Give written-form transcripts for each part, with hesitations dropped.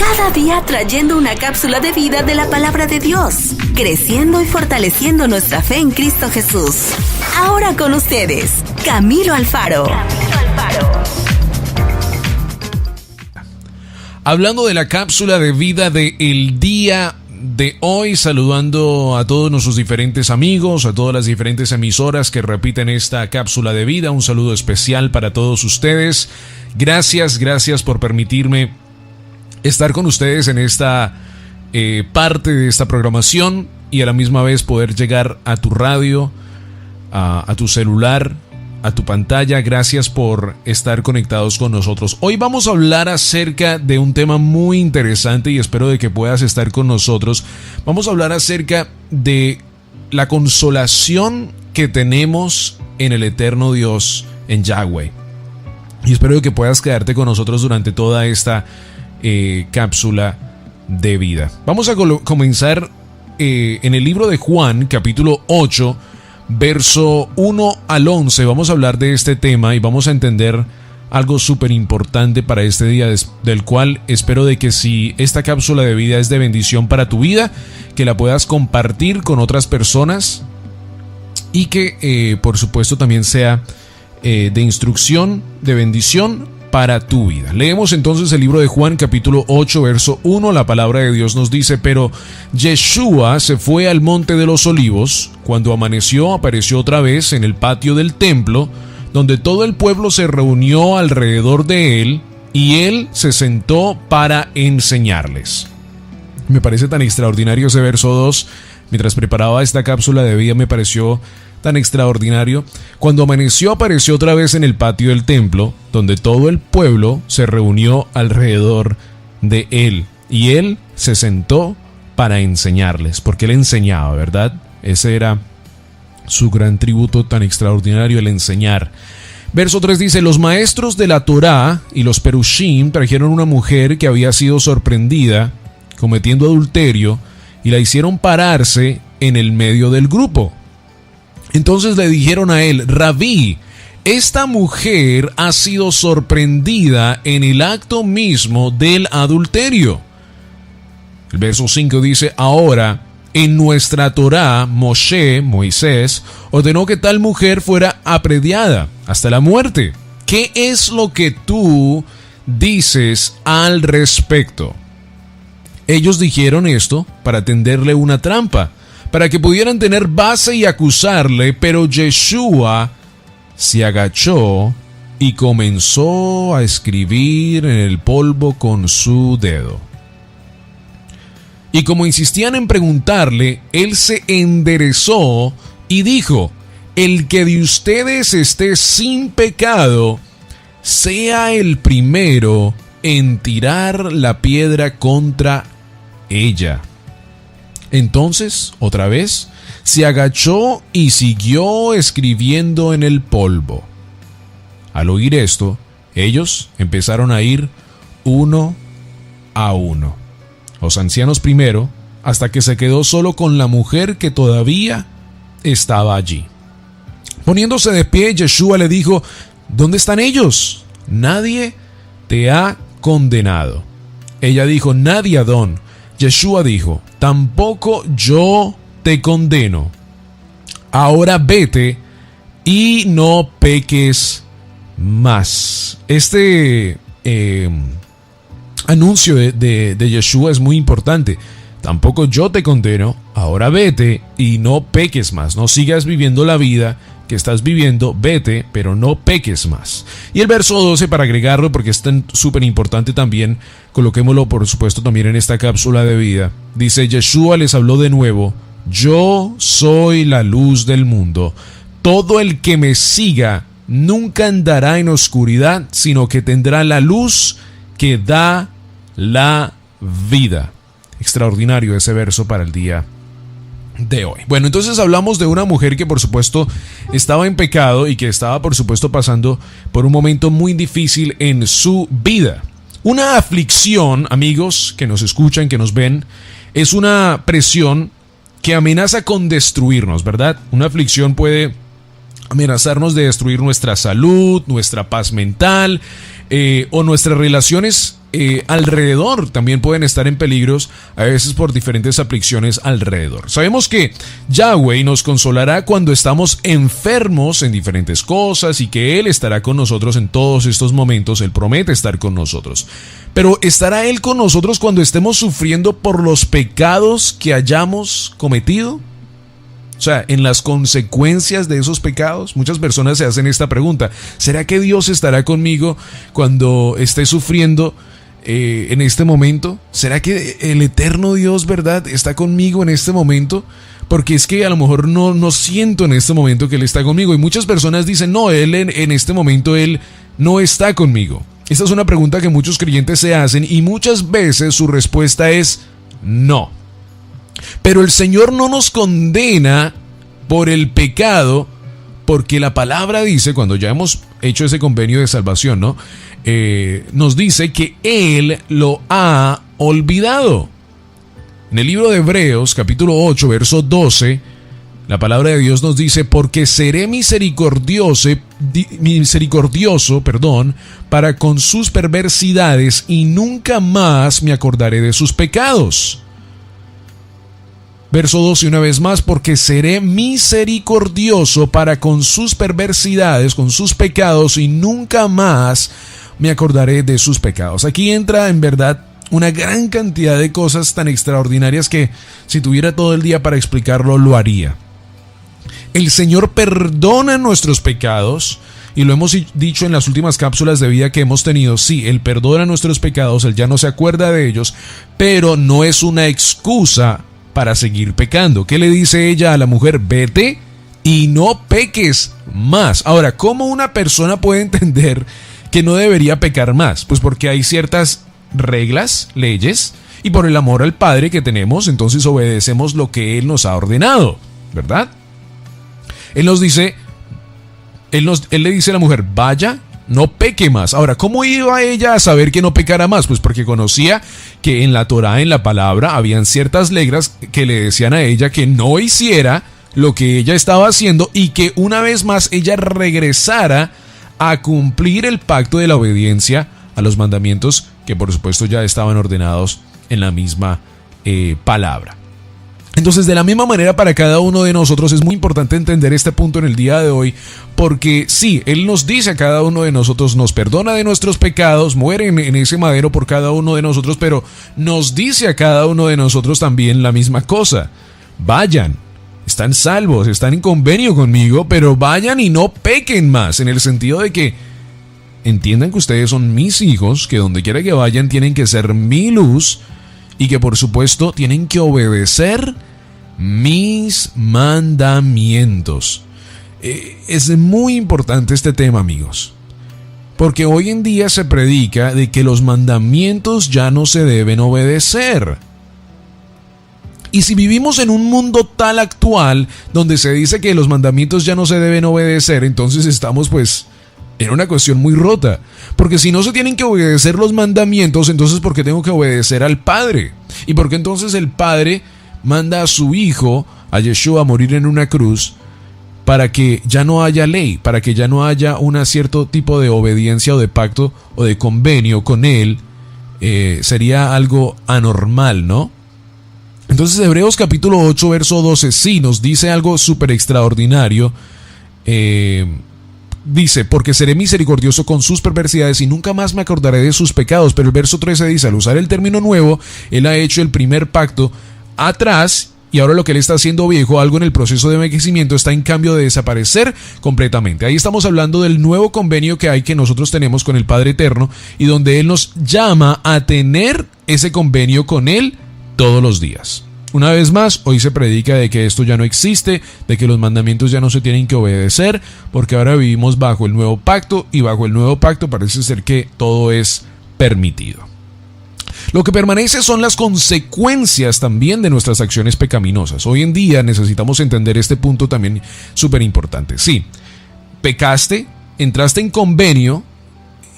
Cada día trayendo una cápsula de vida de la palabra de Dios, creciendo y fortaleciendo nuestra fe en Cristo Jesús. Ahora con ustedes, Camilo Alfaro. Hablando de la cápsula de vida del día de hoy, saludando a todos nuestros diferentes amigos, a todas las diferentes emisoras que repiten esta cápsula de vida. Un saludo especial para todos ustedes. Gracias por permitirme estar con ustedes en esta parte de esta programación y a la misma vez poder llegar a tu radio, a tu celular, a tu pantalla. Gracias por estar conectados con nosotros. Hoy vamos a hablar acerca de un tema muy interesante y espero de que puedas estar con nosotros. Vamos a hablar acerca de la consolación que tenemos en el eterno Dios, en Yahweh. Y espero de que puedas quedarte con nosotros durante toda esta cápsula de vida. Vamos a comenzar en el libro de Juan, capítulo 8, verso 1 al 11. Vamos a hablar de este tema y vamos a entender algo súper importante para este día, del cual espero de que si esta cápsula de vida es de bendición para tu vida, que la puedas compartir con otras personas y que por supuesto también sea de instrucción, de bendición para tu vida. Leemos entonces el libro de Juan, capítulo 8, verso 1. La palabra de Dios nos dice: pero Yeshua se fue al monte de los olivos. Cuando amaneció, apareció otra vez en el patio del templo, donde todo el pueblo se reunió alrededor de él, y él se sentó para enseñarles. Me parece tan extraordinario ese verso 2. Mientras preparaba esta cápsula de vida me pareció tan extraordinario. Cuando amaneció, apareció otra vez en el patio del templo, donde todo el pueblo se reunió alrededor de él, y él se sentó para enseñarles, porque él enseñaba, ¿verdad? Ese era su gran tributo tan extraordinario, el enseñar. Verso 3 dice: los maestros de la Torá y los perushim trajeron una mujer que había sido sorprendida cometiendo adulterio y la hicieron pararse en el medio del grupo. Entonces le dijeron a él: Rabí, esta mujer ha sido sorprendida en el acto mismo del adulterio. El verso 5 dice: ahora, en nuestra Torá, Moisés, ordenó que tal mujer fuera apedreada hasta la muerte. ¿Qué es lo que tú dices al respecto? Ellos dijeron esto para tenderle una trampa, para que pudieran tener base y acusarle, pero Yeshua se agachó y comenzó a escribir en el polvo con su dedo. Y como insistían en preguntarle, él se enderezó y dijo: el que de ustedes esté sin pecado, sea el primero en tirar la piedra contra ella. Entonces, otra vez, se agachó y siguió escribiendo en el polvo. Al oír esto, ellos empezaron a ir uno a uno, los ancianos primero, hasta que se quedó solo con la mujer que todavía estaba allí. Poniéndose de pie, Yeshua le dijo: ¿dónde están ellos? Nadie te ha condenado. Ella dijo: nadie, Adón. Yeshua dijo: tampoco yo te condeno. Ahora vete y no peques más. Este anuncio de Yeshua es muy importante. Tampoco yo te condeno. Ahora vete y no peques más. No sigas viviendo la vida que estás viviendo, vete, pero no peques más. Y el verso 12, para agregarlo, porque es tan súper importante también, coloquémoslo por supuesto también en esta cápsula de vida. Dice: Yeshua les habló de nuevo: yo soy la luz del mundo. Todo el que me siga nunca andará en oscuridad, sino que tendrá la luz que da la vida. Extraordinario ese verso para el día de hoy. Bueno, entonces hablamos de una mujer que por supuesto estaba en pecado y que estaba por supuesto pasando por un momento muy difícil en su vida. Una aflicción, amigos que nos escuchan, que nos ven, es una presión que amenaza con destruirnos, ¿verdad? Una aflicción puede amenazarnos de destruir nuestra salud, nuestra paz mental o nuestras relaciones alrededor también pueden estar en peligros, a veces por diferentes aflicciones alrededor. Sabemos que Yahweh nos consolará cuando estamos enfermos en diferentes cosas y que Él estará con nosotros en todos estos momentos. Él promete estar con nosotros. Pero ¿estará Él con nosotros cuando estemos sufriendo por los pecados que hayamos cometido? O sea, en las consecuencias de esos pecados. Muchas personas se hacen esta pregunta: ¿será que Dios estará conmigo cuando esté sufriendo en este momento? ¿Será que el eterno Dios, verdad, está conmigo en este momento? Porque es que a lo mejor no siento en este momento que Él está conmigo. Y muchas personas dicen: no, Él en este momento Él no está conmigo. Esta es una pregunta que muchos creyentes se hacen y muchas veces su respuesta es no. Pero el Señor no nos condena por el pecado, porque la palabra dice, cuando ya hemos hecho ese convenio de salvación, ¿no? Nos dice que Él lo ha olvidado. En el libro de Hebreos, capítulo 8, verso 12, la palabra de Dios nos dice: porque seré misericordioso, para con sus perversidades, y nunca más me acordaré de sus pecados. Verso 12 una vez más: porque seré misericordioso para con sus perversidades, con sus pecados, y nunca más me acordaré de sus pecados. Aquí entra en verdad una gran cantidad de cosas tan extraordinarias que si tuviera todo el día para explicarlo, lo haría. El Señor perdona nuestros pecados, y lo hemos dicho en las últimas cápsulas de vida que hemos tenido. Sí, Él perdona nuestros pecados, Él ya no se acuerda de ellos, pero no es una excusa para seguir pecando. ¿Qué le dice ella a la mujer? Vete y no peques más. Ahora, ¿cómo una persona puede entender que no debería pecar más? Pues porque hay ciertas reglas, leyes, y por el amor al Padre que tenemos, entonces obedecemos lo que Él nos ha ordenado, ¿verdad? Él nos dice, Él le dice a la mujer: vaya, no peque más. Ahora, ¿cómo iba ella a saber que no pecara más? Pues porque conocía que en la Torá, en la palabra, habían ciertas reglas que le decían a ella que no hiciera lo que ella estaba haciendo, y que una vez más ella regresara a cumplir el pacto de la obediencia a los mandamientos que por supuesto ya estaban ordenados en la misma palabra. Entonces, de la misma manera, para cada uno de nosotros es muy importante entender este punto en el día de hoy, porque sí, Él nos dice a cada uno de nosotros, nos perdona de nuestros pecados, muere en ese madero por cada uno de nosotros, pero nos dice a cada uno de nosotros también la misma cosa: vayan, están salvos, están en convenio conmigo, pero vayan y no pequen más, en el sentido de que entiendan que ustedes son mis hijos, que donde quiera que vayan tienen que ser mi luz, y que por supuesto tienen que obedecer mis mandamientos. Es muy importante este tema, amigos, porque hoy en día se predica de que los mandamientos ya no se deben obedecer. Y si vivimos en un mundo tal actual, donde se dice que los mandamientos ya no se deben obedecer, entonces estamos pues en una cuestión muy rota. Porque si no se tienen que obedecer los mandamientos, entonces ¿por qué tengo que obedecer al Padre? ¿Y por qué entonces el Padre manda a su Hijo, a Yeshua, a morir en una cruz para que ya no haya ley, para que ya no haya un cierto tipo de obediencia o de pacto o de convenio con Él? Sería algo anormal, ¿no? Entonces Hebreos capítulo 8, verso 12, sí nos dice algo súper extraordinario. Dice: porque seré misericordioso con sus perversidades y nunca más me acordaré de sus pecados. Pero el verso 13 dice: al usar el término nuevo, Él ha hecho el primer pacto atrás, y ahora lo que Él está haciendo viejo, algo en el proceso de envejecimiento, está en cambio de desaparecer completamente. Ahí estamos hablando del nuevo convenio que nosotros tenemos con el Padre Eterno, y donde Él nos llama a tener ese convenio con Él todos los días. Una vez más, hoy se predica de que esto ya no existe, de que los mandamientos ya no se tienen que obedecer, porque ahora vivimos bajo el nuevo pacto, y bajo el nuevo pacto parece ser que todo es permitido. Lo que permanece son las consecuencias también de nuestras acciones pecaminosas. Hoy en día necesitamos entender este punto también súper importante. Sí, pecaste, entraste en convenio,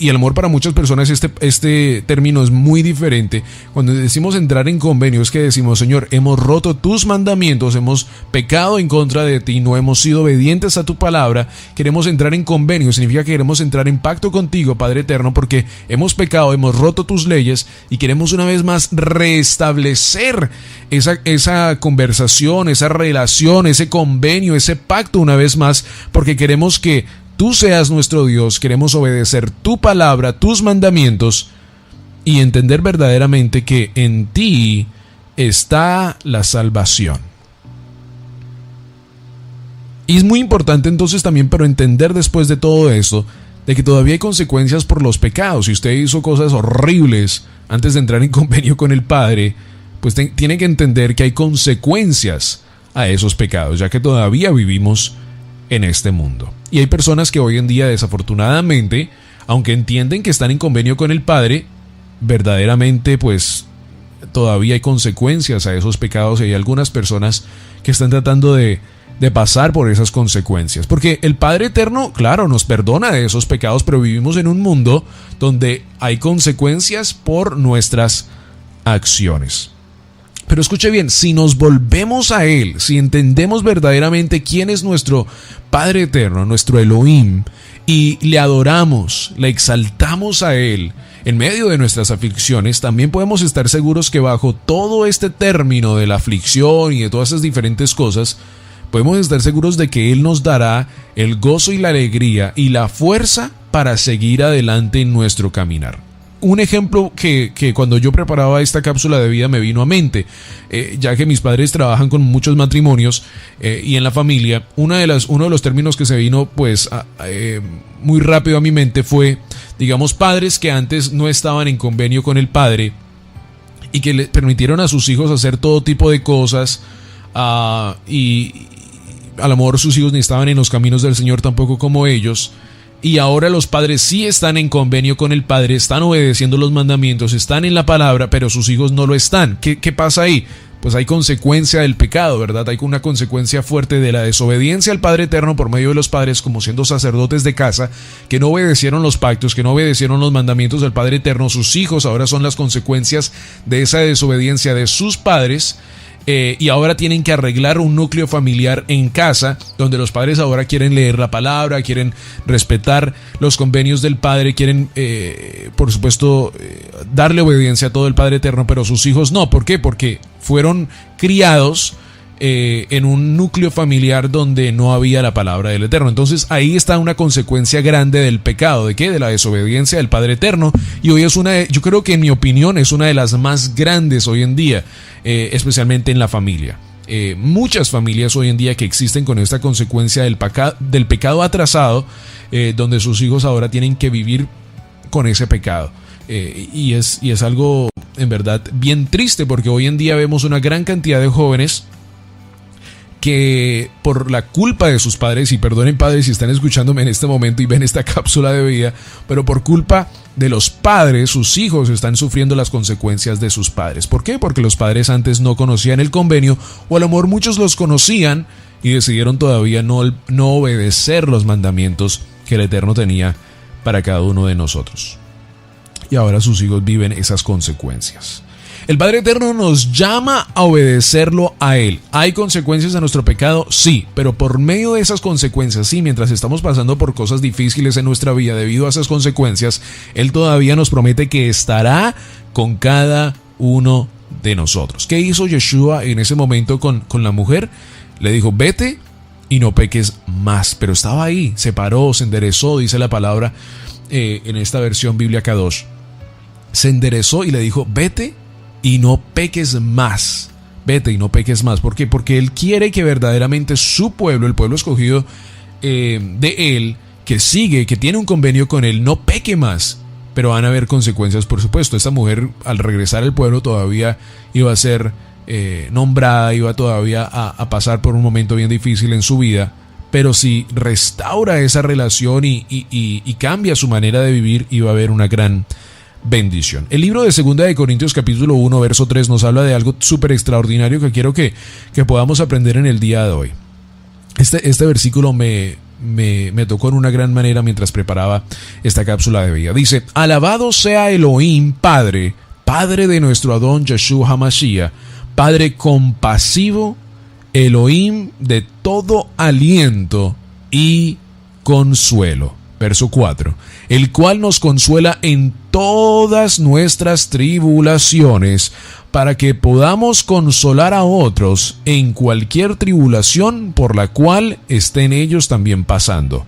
y el amor para muchas personas este término es muy diferente. Cuando decimos entrar en convenio es que decimos, Señor, hemos roto tus mandamientos, hemos pecado en contra de ti, no hemos sido obedientes a tu palabra, queremos entrar en convenio, significa que queremos entrar en pacto contigo, Padre eterno, porque hemos pecado, hemos roto tus leyes y queremos una vez más restablecer esa conversación, esa relación, ese convenio, ese pacto una vez más, porque queremos que tú seas nuestro Dios, queremos obedecer tu palabra, tus mandamientos y entender verdaderamente que en ti está la salvación. Y es muy importante entonces también, pero entender después de todo esto, de que todavía hay consecuencias por los pecados. Si usted hizo cosas horribles antes de entrar en convenio con el Padre, pues tiene que entender que hay consecuencias a esos pecados, ya que todavía vivimos en este mundo. Y hay personas que hoy en día, desafortunadamente, aunque entienden que están en convenio con el Padre, verdaderamente pues todavía hay consecuencias a esos pecados y hay algunas personas que están tratando de pasar por esas consecuencias. Porque el Padre Eterno, claro, nos perdona de esos pecados, pero vivimos en un mundo donde hay consecuencias por nuestras acciones. Pero escuche bien, si nos volvemos a Él, si entendemos verdaderamente quién es nuestro Padre Eterno, nuestro Elohim, y le adoramos, le exaltamos a Él en medio de nuestras aflicciones, también podemos estar seguros que bajo todo este término de la aflicción y de todas esas diferentes cosas, podemos estar seguros de que Él nos dará el gozo y la alegría y la fuerza para seguir adelante en nuestro caminar. Un ejemplo que cuando yo preparaba esta cápsula de vida me vino a mente, ya que mis padres trabajan con muchos matrimonios y en la familia, uno de los términos que se vino pues muy rápido a mi mente fue, digamos, padres que antes no estaban en convenio con el Padre y que le permitieron a sus hijos hacer todo tipo de cosas y a lo mejor sus hijos ni estaban en los caminos del Señor tampoco como ellos. Y ahora los padres sí están en convenio con el Padre, están obedeciendo los mandamientos, están en la palabra, pero sus hijos no lo están. ¿Qué pasa ahí? Pues hay consecuencia del pecado, ¿verdad? Hay una consecuencia fuerte de la desobediencia al Padre Eterno por medio de los padres, como siendo sacerdotes de casa, que no obedecieron los pactos, que no obedecieron los mandamientos del Padre Eterno. Sus hijos ahora son las consecuencias de esa desobediencia de sus padres. Y ahora tienen que arreglar un núcleo familiar en casa, donde los padres ahora quieren leer la palabra, quieren respetar los convenios del Padre, quieren, por supuesto, darle obediencia a todo el Padre Eterno, pero sus hijos no. ¿Por qué? Porque fueron criados en un núcleo familiar donde no había la palabra del Eterno. Entonces ahí está una consecuencia grande del pecado. ¿De qué? De la desobediencia del Padre Eterno. Y hoy yo creo que en mi opinión es una de las más grandes hoy en día, especialmente en la familia. Muchas familias hoy en día que existen con esta consecuencia del pecado atrasado, donde sus hijos ahora tienen que vivir con ese pecado. Y es algo en verdad bien triste, porque hoy en día vemos una gran cantidad de jóvenes que por la culpa de sus padres, y perdonen padres si están escuchándome en este momento y ven esta cápsula de vida, pero por culpa de los padres, sus hijos están sufriendo las consecuencias de sus padres. ¿Por qué? Porque los padres antes no conocían el convenio, o a lo mejor muchos los conocían y decidieron todavía no obedecer los mandamientos que el Eterno tenía para cada uno de nosotros. Y ahora sus hijos viven esas consecuencias. El Padre Eterno nos llama a obedecerlo a Él. ¿Hay consecuencias a nuestro pecado? Sí, pero por medio de esas consecuencias, sí, mientras estamos pasando por cosas difíciles en nuestra vida debido a esas consecuencias, Él todavía nos promete que estará con cada uno de nosotros. ¿Qué hizo Yeshua en ese momento con la mujer? Le dijo, vete y no peques más. Pero estaba ahí, se paró, se enderezó, dice la palabra en esta versión Biblia Kadosh. Se enderezó y le dijo, vete y no peques más. Vete y no peques más. ¿Por qué? Porque Él quiere que verdaderamente su pueblo, el pueblo escogido de Él, que sigue, que tiene un convenio con Él, no peque más. Pero van a haber consecuencias, por supuesto. Esta mujer, al regresar al pueblo, todavía iba a ser nombrada, iba todavía a pasar por un momento bien difícil en su vida. Pero si restaura esa relación y cambia su manera de vivir, iba a haber una gran bendición. El libro de 2 de Corintios capítulo 1 verso 3 nos habla de algo súper extraordinario que quiero que podamos aprender en el día de hoy. Este versículo me me tocó en una gran manera mientras preparaba esta cápsula de vida. Dice: alabado sea Elohim, Padre de nuestro Adón Yeshua HaMashiach, Padre compasivo, Elohim de todo aliento y consuelo. Verso 4. El cual nos consuela en todas nuestras tribulaciones, para que podamos consolar a otros en cualquier tribulación por la cual estén ellos también pasando,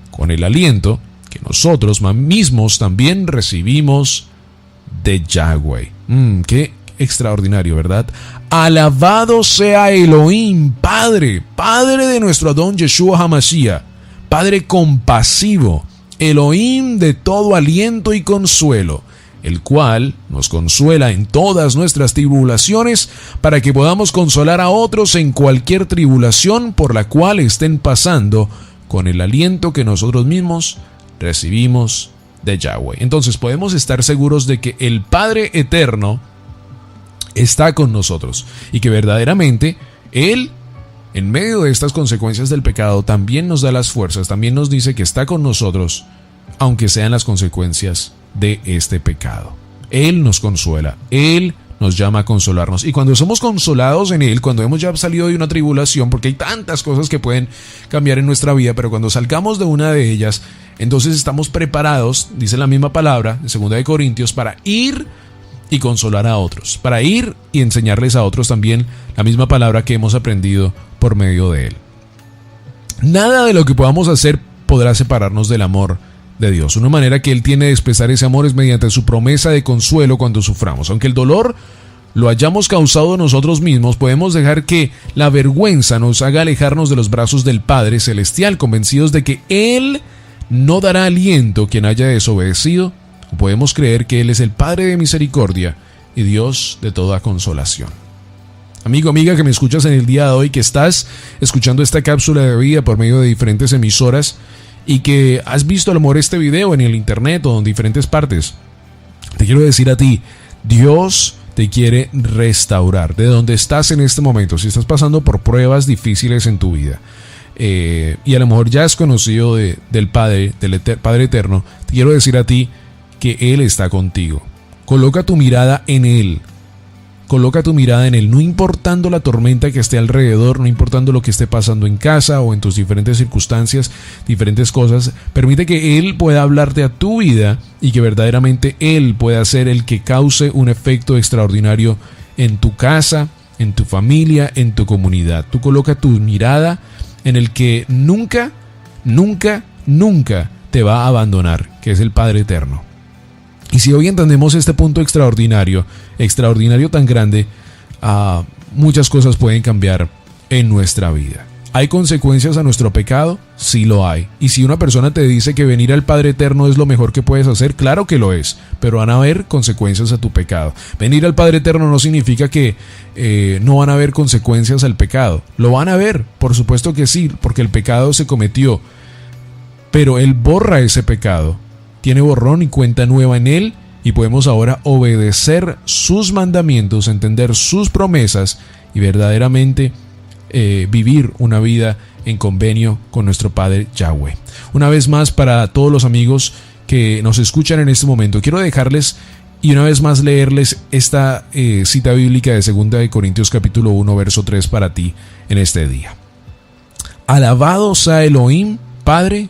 con el aliento que nosotros mismos también recibimos de Yahweh. Qué extraordinario, ¿verdad? Alabado sea Elohim, Padre de nuestro Adón Yeshua HaMashiach, Padre compasivo, Elohim de todo aliento y consuelo, el cual nos consuela en todas nuestras tribulaciones, para que podamos consolar a otros en cualquier tribulación por la cual estén pasando, con el aliento que nosotros mismos recibimos de Yahweh. Entonces podemos estar seguros de que el Padre eterno está con nosotros y que verdaderamente Él, en medio de estas consecuencias del pecado, también nos da las fuerzas, también nos dice que está con nosotros, aunque sean las consecuencias de este pecado. Él nos consuela, Él nos llama a consolarnos. Y cuando somos consolados en Él, cuando hemos ya salido de una tribulación, porque hay tantas cosas que pueden cambiar en nuestra vida, pero cuando salgamos de una de ellas, entonces estamos preparados, dice la misma palabra, en 2 de Corintios, para ir y consolar a otros, para ir y enseñarles a otros también la misma palabra que hemos aprendido por medio de Él. Nada de lo que podamos hacer podrá separarnos del amor de Dios. Una manera que Él tiene de expresar ese amor es mediante su promesa de consuelo cuando suframos. Aunque el dolor lo hayamos causado nosotros mismos, podemos dejar que la vergüenza nos haga alejarnos de los brazos del Padre Celestial, convencidos de que Él no dará aliento a quien haya desobedecido. O podemos creer que Él es el Padre de misericordia y Dios de toda consolación. Amigo, amiga que me escuchas en el día de hoy, que estás escuchando esta cápsula de vida por medio de diferentes emisoras, y que has visto a lo mejor este video en el internet o en diferentes partes, te quiero decir a ti, Dios te quiere restaurar de donde estás en este momento. Si estás pasando por pruebas difíciles en tu vida, y a lo mejor ya has conocido del Padre Eterno, te quiero decir a ti que Él está contigo. Coloca tu mirada en Él. Coloca tu mirada en Él, no importando la tormenta que esté alrededor, no importando lo que esté pasando en casa o en tus diferentes circunstancias, diferentes cosas. Permite que Él pueda hablarte a tu vida y que verdaderamente Él pueda ser el que cause un efecto extraordinario en tu casa, en tu familia, en tu comunidad. Tú coloca tu mirada en el que nunca, nunca, nunca te va a abandonar, que es el Padre Eterno. Y si hoy entendemos este punto extraordinario tan grande, muchas cosas pueden cambiar en nuestra vida. ¿Hay consecuencias a nuestro pecado? Sí lo hay. Y si una persona te dice que venir al Padre Eterno es lo mejor que puedes hacer, claro que lo es, pero van a haber consecuencias a tu pecado. Venir al Padre Eterno no significa que no van a haber consecuencias al pecado. Lo van a haber, por supuesto que sí, porque el pecado se cometió, pero Él borra ese pecado. Tiene borrón y cuenta nueva en Él, y podemos ahora obedecer sus mandamientos, entender sus promesas y verdaderamente vivir una vida en convenio con nuestro Padre Yahweh. Una vez más, para todos los amigos que nos escuchan en este momento, quiero dejarles y una vez más leerles esta cita bíblica de 2 de Corintios capítulo 1, verso 3 para ti en este día. Alabado sea Elohim, Padre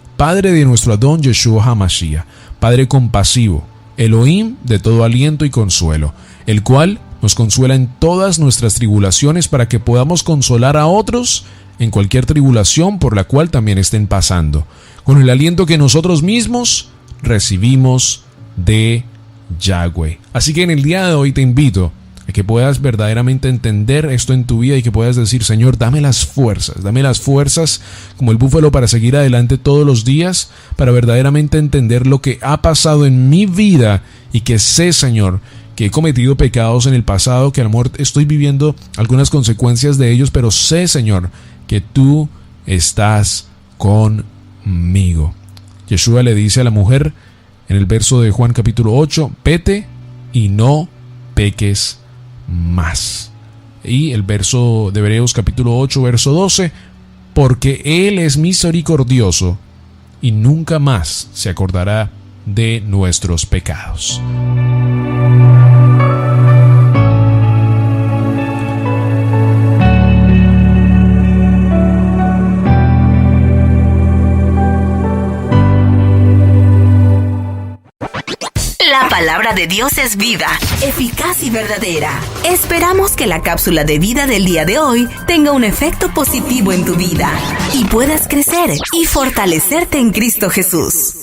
de nuestro Adón Yeshua HaMashiach, Padre compasivo, Elohim de todo aliento y consuelo, el cual nos consuela en todas nuestras tribulaciones para que podamos consolar a otros en cualquier tribulación por la cual también estén pasando, con el aliento que nosotros mismos recibimos de Yahweh. Así que en el día de hoy te invito a que puedas verdaderamente entender esto en tu vida y que puedas decir: Señor, dame las fuerzas como el búfalo para seguir adelante todos los días, para verdaderamente entender lo que ha pasado en mi vida, y que sé, Señor, que he cometido pecados en el pasado, que a lo mejor estoy viviendo algunas consecuencias de ellos, pero sé, Señor, que tú estás conmigo. Yeshua le dice a la mujer en el verso de Juan capítulo 8, vete y no peques más. Y el verso de Hebreos capítulo 8, verso 12, porque Él es misericordioso y nunca más se acordará de nuestros pecados. La palabra de Dios es viva, eficaz y verdadera. Esperamos que la cápsula de vida del día de hoy tenga un efecto positivo en tu vida y puedas crecer y fortalecerte en Cristo Jesús.